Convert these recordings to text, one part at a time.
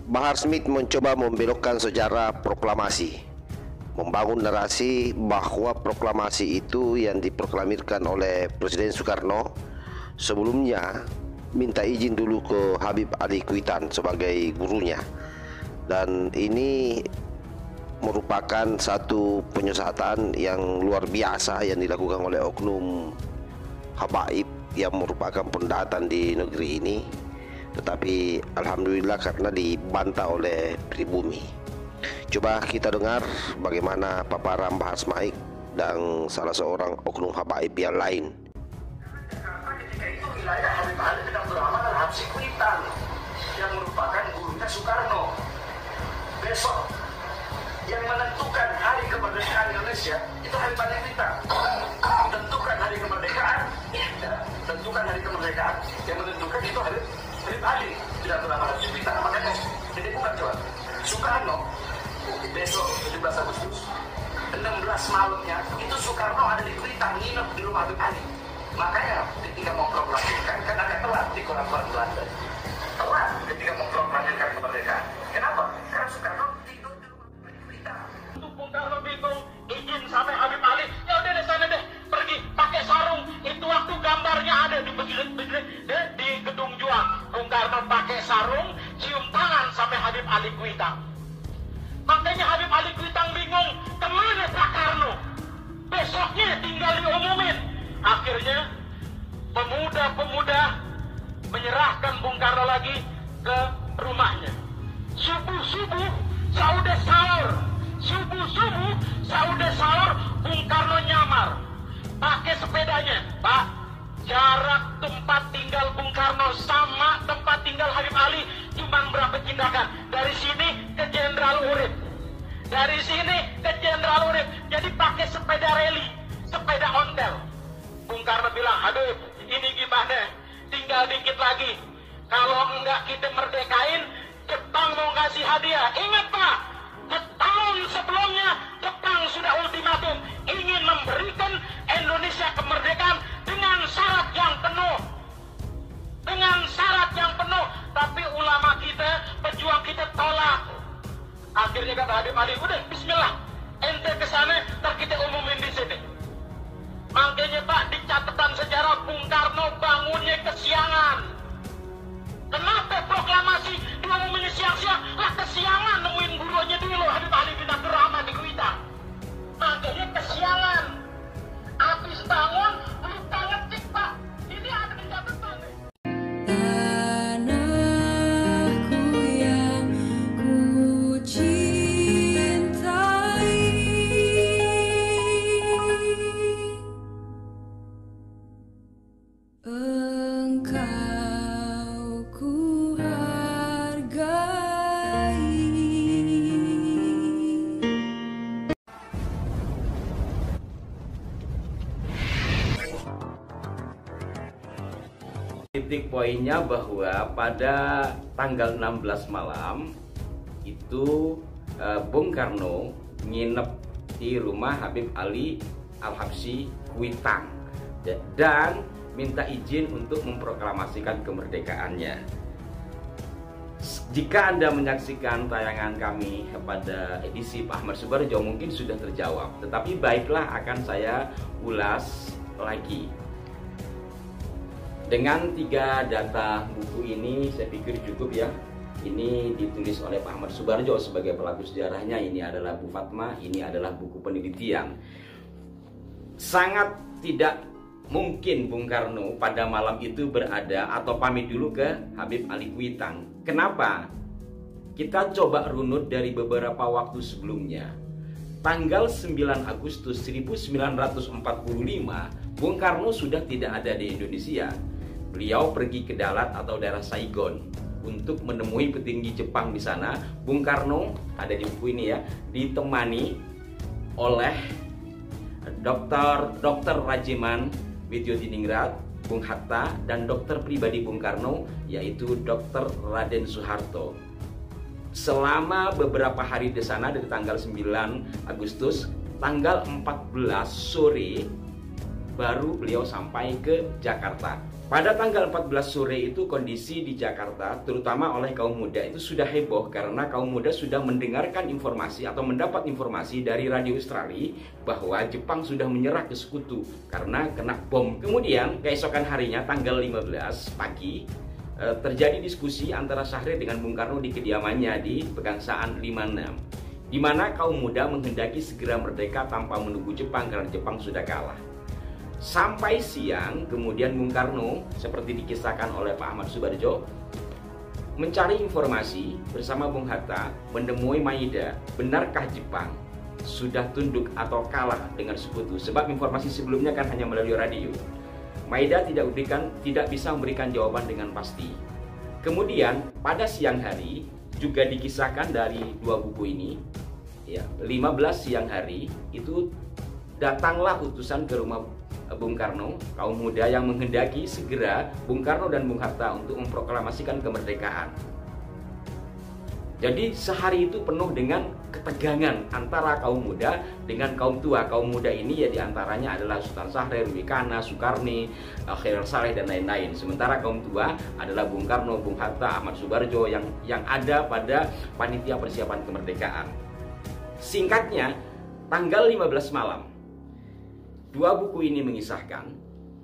Bahar Smith mencoba membelokkan sejarah proklamasi, membangun narasi bahwa proklamasi itu yang diproklamirkan oleh Presiden Soekarno sebelumnya minta izin dulu ke Habib Ali Kuitan sebagai gurunya, dan ini merupakan satu penyesatan yang luar biasa yang dilakukan oleh oknum habaib yang merupakan pendatang di negeri ini, tetapi alhamdulillah karena dibantah oleh pribumi. Coba kita dengar bagaimana paparan Bahar Smith dan salah seorang oknum habaib yang lain. Ketika itu wilayah Habib Ali sedang beramal Al-Habsyi Kuitan yang merupakan gurunya Soekarno. Besok yang menentukan hari kemerdekaan Indonesia itu Habib Ali Kuitan. Tentukan hari kemerdekaan, tentukan hari kemerdekaan, yang menentukan itu Habib Ali tidak beramal Al-Habsyi Kuitan. Makanya jadi bukan coba Soekarno besok 17 Agustus 16 malamnya itu Soekarno ada di Kuitang nginep di rumah Habib Ali. Makanya ketika mau proklamasikan kan agak telat di koran-koran Belanda. Telat ketika mau proklamasikan kemerdekaan. Kenapa? Karena Soekarno tidur di rumah Habib Kuitang. Untuk Bung Karno bingung izin sampai Habib Ali, ya udah deh sana deh pergi pakai sarung. Itu waktu gambarnya ada di gedung Juang. Bung Karno pakai sarung, cium tangan sampai Habib Ali Kuitang. Makanya Habib Ali Kuitang bingung, kemana Pak Karno? Besoknya tinggal diumumin. Akhirnya pemuda-pemuda menyerahkan Bung Karno lagi ke rumahnya. Subuh-subuh saudah sahur. Subuh-subuh saudah sahur Bung Karno nyamar. Pakai sepedanya. Pak, jarak tempat tinggal Bung Karno sama tempat tinggal Habib Ali cuma berapa tindakan. Dari sini ke Jenderal Urip. Dari sini ke Jenderal Urip. Jadi pakai sepeda rally, sepeda ontel. Bung Karno bilang, Habib, ini gimana? Tinggal dikit lagi. Kalau enggak kita merdekain, Jepang mau kasih hadiah. Ingat Pak, setahun sebelumnya Jepang sudah ultimatum ingin memberikan Indonesia kemerdekaan dengan syarat yang penuh. Dengan syarat yang penuh. Tapi ulama kita, pejuang kita tolak. Akhirnya kata Habib Ali, udah bismillah. Ente kesana, ntar kita umumin di sini. Makanya Pak, di catatan sejarah Bung Karno bangunnya kesiangan. Kenapa proklamasi diumumin siang-siang? Lah kesiangan nemuin gurunya dulu Habib Ali bin Abdul Rahman di Kuitang. Makanya kesiangan. Habis bangun, lupa ngetik Pak. Ini ada di catatan nih. Tanahku yang ku cintai, engkau ku hargai. Titik poinnya bahwa pada tanggal 16 malam itu Bung Karno nginep di rumah Habib Ali Al-Habsyi Kuitang dan minta izin untuk memproklamasikan kemerdekaannya. Jika Anda menyaksikan tayangan kami pada edisi Pak Ahmad Subarjo mungkin sudah terjawab, tetapi baiklah akan saya ulas lagi. Dengan 3 data buku ini saya pikir cukup ya. Ini ditulis oleh Pak Ahmad Subarjo sebagai pelaku sejarahnya. Ini adalah Bu Fatma, ini adalah buku penelitian. Sangat tidak mungkin Bung Karno pada malam itu berada atau pamit dulu ke Habib Ali Kuitang. Kenapa? Kita coba runut dari beberapa waktu sebelumnya. Tanggal 9 Agustus 1945, Bung Karno sudah tidak ada di Indonesia. Beliau pergi ke Dalat atau daerah Saigon untuk menemui petinggi Jepang di sana. Bung Karno ada di buku ini ya, ditemani oleh Dr. Rajiman Widyodiningrat, Bung Hatta, dan dokter pribadi Bung Karno yaitu Dr. Raden Soeharto. Selama beberapa hari di sana dari tanggal 9 Agustus, tanggal 14 sore baru beliau sampai ke Jakarta. Pada tanggal 14 sore itu kondisi di Jakarta, terutama oleh kaum muda itu sudah heboh karena kaum muda sudah mendengarkan informasi atau mendapat informasi dari Radio Australia bahwa Jepang sudah menyerah ke sekutu karena kena bom. Kemudian keesokan harinya tanggal 15 pagi terjadi diskusi antara Syahrir dengan Bung Karno di kediamannya di Pegangsaan 56, di mana kaum muda menghendaki segera merdeka tanpa menunggu Jepang karena Jepang sudah kalah. Sampai siang, kemudian Bung Karno, seperti dikisahkan oleh Pak Ahmad Subarjo, mencari informasi bersama Bung Hatta, menemui Maeda, benarkah Jepang sudah tunduk atau kalah dengan sekutu? Sebab informasi sebelumnya kan hanya melalui radio. Maeda tidak bisa memberikan jawaban dengan pasti. Kemudian pada siang hari juga dikisahkan dari dua buku ini, ya, 15 siang hari itu datanglah utusan ke rumah Bung Karno, kaum muda yang menghendaki segera Bung Karno dan Bung Hatta untuk memproklamasikan kemerdekaan. Jadi sehari itu penuh dengan ketegangan antara kaum muda dengan kaum tua. Kaum muda ini ya diantaranya adalah Sultan Syahrir, Wikana, Sukarni, Khairil Saleh dan lain-lain. Sementara kaum tua adalah Bung Karno, Bung Hatta, Ahmad Subarjo yang ada pada panitia persiapan kemerdekaan. Singkatnya, tanggal 15 malam, dua buku ini mengisahkan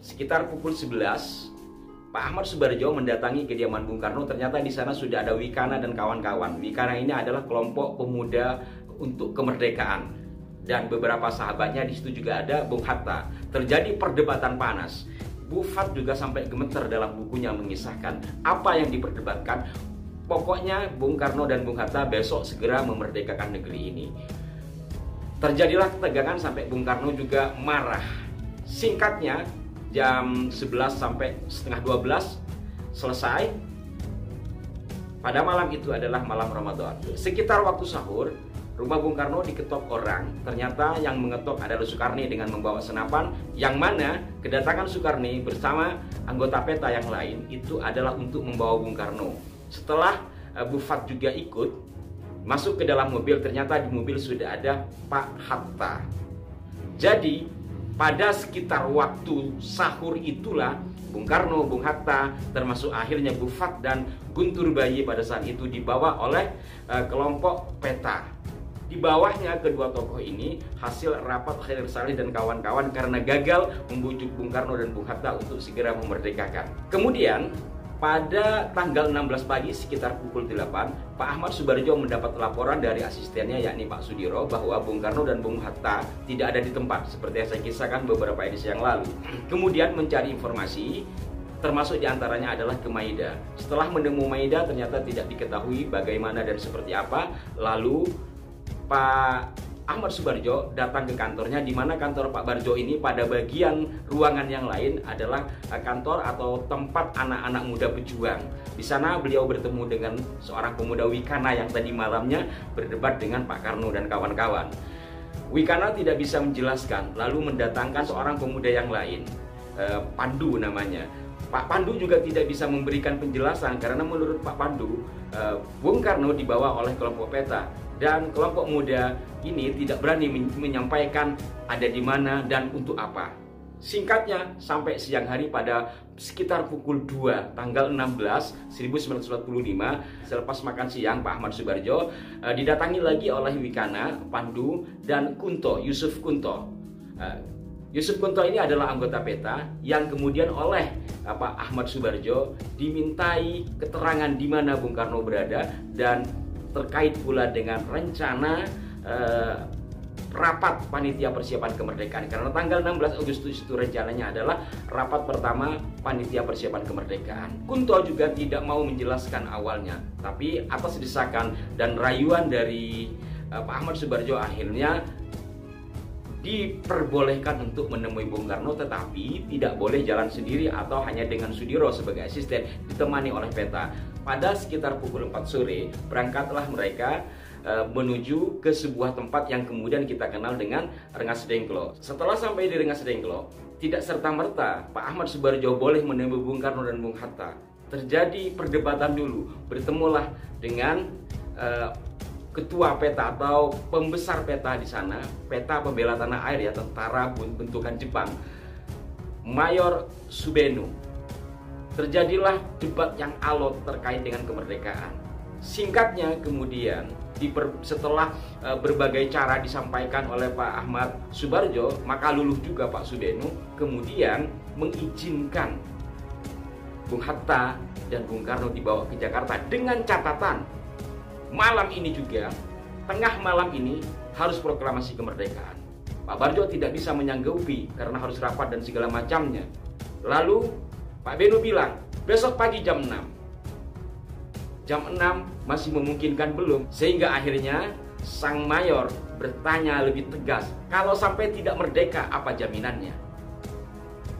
sekitar pukul 11 Pak Ahmad Subarjo mendatangi kediaman Bung Karno. Ternyata di sana sudah ada Wikana dan kawan-kawan. Wikana ini adalah kelompok pemuda untuk kemerdekaan dan beberapa sahabatnya. Di situ juga ada Bung Hatta. Terjadi perdebatan panas. Bu Fat juga sampai gemeter dalam bukunya mengisahkan apa yang diperdebatkan. Pokoknya Bung Karno dan Bung Hatta besok segera memerdekakan negeri ini. Terjadilah ketegangan sampai Bung Karno juga marah. Singkatnya, jam 11 sampai setengah 12 selesai. Pada malam itu adalah malam Ramadan. Sekitar waktu sahur, rumah Bung Karno diketok orang. Ternyata yang mengetok adalah Sukarni dengan membawa senapan, yang mana kedatangan Sukarni bersama anggota PETA yang lain itu adalah untuk membawa Bung Karno. Setelah Bu Fat juga ikut masuk ke dalam mobil, ternyata di mobil sudah ada Pak Hatta. Jadi pada sekitar waktu sahur itulah Bung Karno, Bung Hatta, termasuk akhirnya Bu Fat dan Guntur Bayi pada saat itu dibawa oleh kelompok PETA. Di bawahnya kedua tokoh ini hasil rapat Khairil Saleh dan kawan-kawan karena gagal membujuk Bung Karno dan Bung Hatta untuk segera memerdekakan. Kemudian pada tanggal 16 pagi sekitar pukul 8, Pak Ahmad Subarjo mendapat laporan dari asistennya yakni Pak Sudiro bahwa Bung Karno dan Bung Hatta tidak ada di tempat seperti yang saya kisahkan beberapa edisi yang lalu. Kemudian mencari informasi, termasuk diantaranya adalah ke Maeda. Setelah menemui Maeda ternyata tidak diketahui bagaimana dan seperti apa. Lalu Pak Ahmad Subarjo datang ke kantornya, di mana kantor Pak Barjo ini pada bagian ruangan yang lain adalah kantor atau tempat anak-anak muda pejuang. Di sana beliau bertemu dengan seorang pemuda Wikana yang tadi malamnya berdebat dengan Pak Karno dan kawan-kawan. Wikana tidak bisa menjelaskan, lalu mendatangkan seorang pemuda yang lain, Pandu namanya. Pak Pandu juga tidak bisa memberikan penjelasan karena menurut Pak Pandu, Bung Karno dibawa oleh kelompok PETA dan kelompok muda ini tidak berani menyampaikan ada di mana dan untuk apa. Singkatnya, sampai siang hari pada sekitar pukul 2 tanggal 16 1945 selepas makan siang, Pak Ahmad Subarjo didatangi lagi oleh Wikana, Pandu dan Kunto, Yusuf Kunto. Yusuf Kunto ini adalah anggota PETA yang kemudian oleh Pak Ahmad Subarjo dimintai keterangan di mana Bung Karno berada dan terkait pula dengan rencana rapat panitia persiapan kemerdekaan. Karena tanggal 16 Agustus itu rencananya adalah rapat pertama panitia persiapan kemerdekaan. Kunto juga tidak mau menjelaskan awalnya, tapi atas desakan dan rayuan dari Pak Ahmad Subarjo akhirnya diperbolehkan untuk menemui Bung Karno, tetapi tidak boleh jalan sendiri atau hanya dengan Sudiro sebagai asisten ditemani oleh PETA. Pada sekitar pukul 4 sore berangkatlah mereka menuju ke sebuah tempat yang kemudian kita kenal dengan Rengas Dengklok. Setelah sampai di Rengas Dengklok, tidak serta-merta Pak Ahmad Subarjo boleh menemui Bung Karno dan Bung Hatta. Terjadi perdebatan dulu, bertemulah dengan ketua PETA atau pembesar PETA di sana, PETA Pembela Tanah Air ya, tentara bentukan Jepang, Mayor Subenu. terjadilah debat yang alot terkait dengan kemerdekaan. Singkatnya kemudian setelah berbagai cara disampaikan oleh Pak Ahmad Subarjo, maka luluh juga Pak Sudenu kemudian mengizinkan Bung Hatta dan Bung Karno dibawa ke Jakarta dengan catatan malam ini juga, tengah malam ini harus proklamasi kemerdekaan. Pak Barjo tidak bisa menyanggupi karena harus rapat dan segala macamnya. Lalu Pak Beno bilang besok pagi jam 6. Jam 6 masih memungkinkan belum, sehingga akhirnya sang mayor bertanya lebih tegas, kalau sampai tidak merdeka apa jaminannya?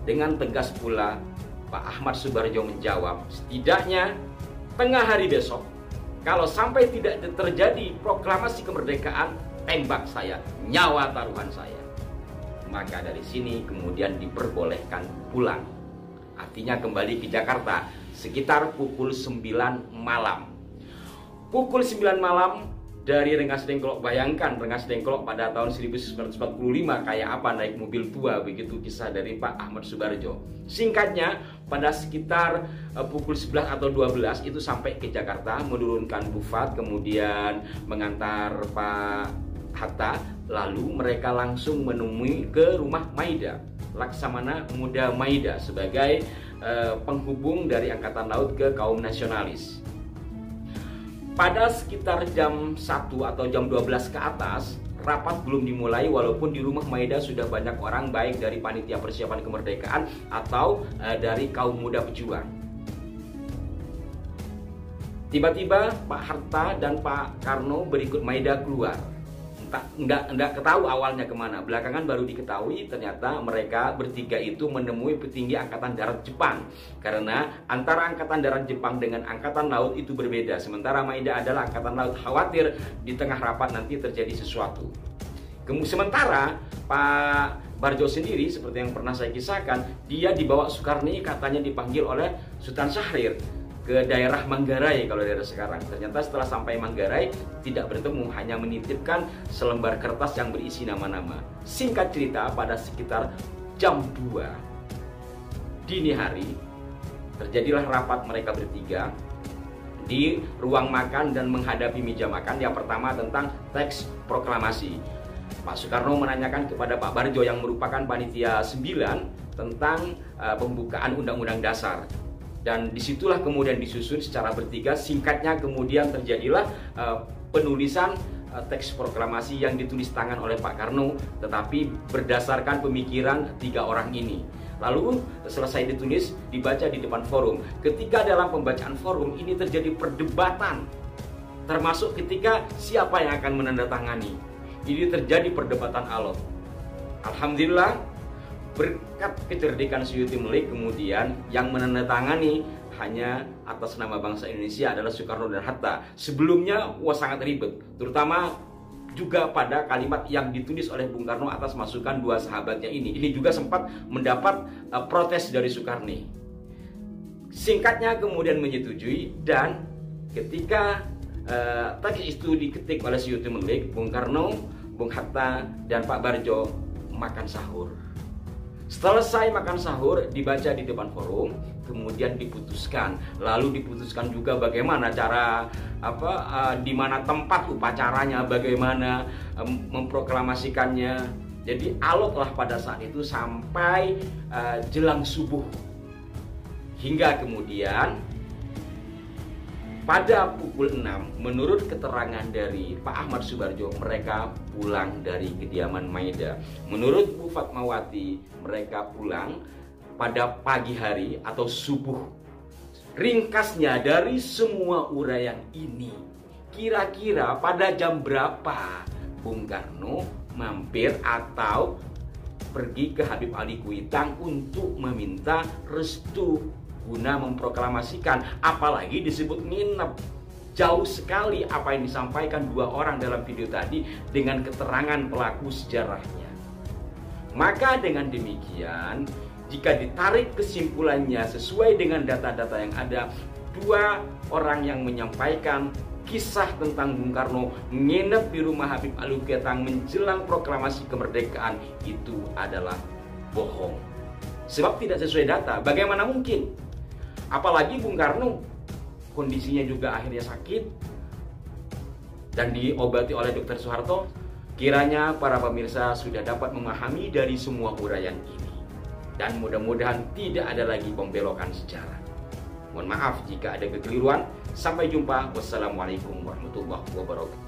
Dengan tegas pula Pak Ahmad Subarjo menjawab, setidaknya tengah hari besok, kalau sampai tidak terjadi proklamasi kemerdekaan, tembak saya, nyawa taruhan saya. Maka dari sini kemudian diperbolehkan pulang. Artinya kembali ke Jakarta sekitar pukul 9 malam. Pukul 9 malam dari Rengas Dengklok, bayangkan Rengas Dengklok pada tahun 1945 kayak apa naik mobil tua, begitu kisah dari Pak Ahmad Subarjo. Singkatnya pada sekitar pukul 11 atau 12 itu sampai ke Jakarta, menurunkan bufat, kemudian mengantar Pak Hatta, lalu mereka langsung menemui ke rumah Maida, Laksamana Muda Maida sebagai penghubung dari Angkatan Laut ke kaum nasionalis. Pada sekitar jam 1 atau jam 12 ke atas, rapat belum dimulai walaupun di rumah Maida sudah banyak orang, baik dari panitia persiapan kemerdekaan atau dari kaum muda pejuang. Tiba-tiba Pak Hatta dan Pak Karno berikut Maida keluar. Enggak ketahui awalnya kemana. Belakangan baru diketahui ternyata mereka bertiga itu menemui petinggi Angkatan Darat Jepang. Karena antara Angkatan Darat Jepang dengan Angkatan Laut itu berbeda. Sementara Maida adalah Angkatan Laut, khawatir di tengah rapat nanti terjadi sesuatu. Sementara Pak Barjo sendiri, seperti yang pernah saya kisahkan, dia dibawa Soekarni, katanya dipanggil oleh Sultan Syahrir ke daerah Manggarai kalau daerah sekarang. Ternyata setelah sampai Manggarai tidak bertemu, hanya menitipkan selembar kertas yang berisi nama-nama. Singkat cerita, pada sekitar jam 2 dini hari terjadilah rapat mereka bertiga di ruang makan dan menghadapi meja makan. Yang pertama tentang teks proklamasi. Pak Soekarno menanyakan kepada Pak Barjo yang merupakan panitia 9 tentang pembukaan Undang-Undang Dasar. Dan disitulah kemudian disusun secara bertiga. Singkatnya kemudian terjadilah penulisan teks proklamasi yang ditulis tangan oleh Pak Karno, tetapi berdasarkan pemikiran 3 orang ini. Lalu selesai ditulis, dibaca di depan forum. Ketika dalam pembacaan forum ini terjadi perdebatan, termasuk ketika siapa yang akan menandatangani. Ini terjadi perdebatan alot. Alhamdulillah, berkat kecerdikan Suyuti Melik, kemudian yang menandatangani hanya atas nama bangsa Indonesia adalah Soekarno dan Hatta. Sebelumnya sangat ribet, terutama juga pada kalimat yang ditulis oleh Bung Karno atas masukan 2 sahabatnya ini. Ini juga sempat mendapat protes dari Soekarni. Singkatnya kemudian menyetujui, dan ketika teks itu diketik oleh Suyuti Melik, Bung Karno, Bung Hatta, dan Pak Barjo makan sahur. Selesai makan sahur, dibaca di depan forum, kemudian diputuskan. Lalu diputuskan juga bagaimana cara di mana tempat upacaranya, bagaimana memproklamasikannya. Jadi alotlah pada saat itu sampai jelang subuh. Hingga kemudian pada pukul 6, menurut keterangan dari Pak Ahmad Subarjo, mereka pulang dari kediaman Maida. Menurut Bu Fatmawati, mereka pulang pada pagi hari atau subuh. Ringkasnya dari semua uraian ini, kira-kira pada jam berapa Bung Karno mampir atau pergi ke Habib Ali Kuitang untuk meminta restu guna memproklamasikan, apalagi disebut nginep. Jauh sekali apa yang disampaikan 2 orang dalam video tadi dengan keterangan pelaku sejarahnya. Maka dengan demikian, jika ditarik kesimpulannya sesuai dengan data-data yang ada, 2 orang yang menyampaikan kisah tentang Bung Karno nginep di rumah Habib Ali Kuitang menjelang proklamasi kemerdekaan itu adalah bohong. Sebab tidak sesuai data. Bagaimana mungkin? Apalagi Bung Karno kondisinya juga akhirnya sakit dan diobati oleh Dr. Soeharto. Kiranya para pemirsa sudah dapat memahami dari semua uraian ini. Dan mudah-mudahan tidak ada lagi pembelokan sejarah. Mohon maaf jika ada kekeliruan. Sampai jumpa. Wassalamualaikum warahmatullahi wabarakatuh.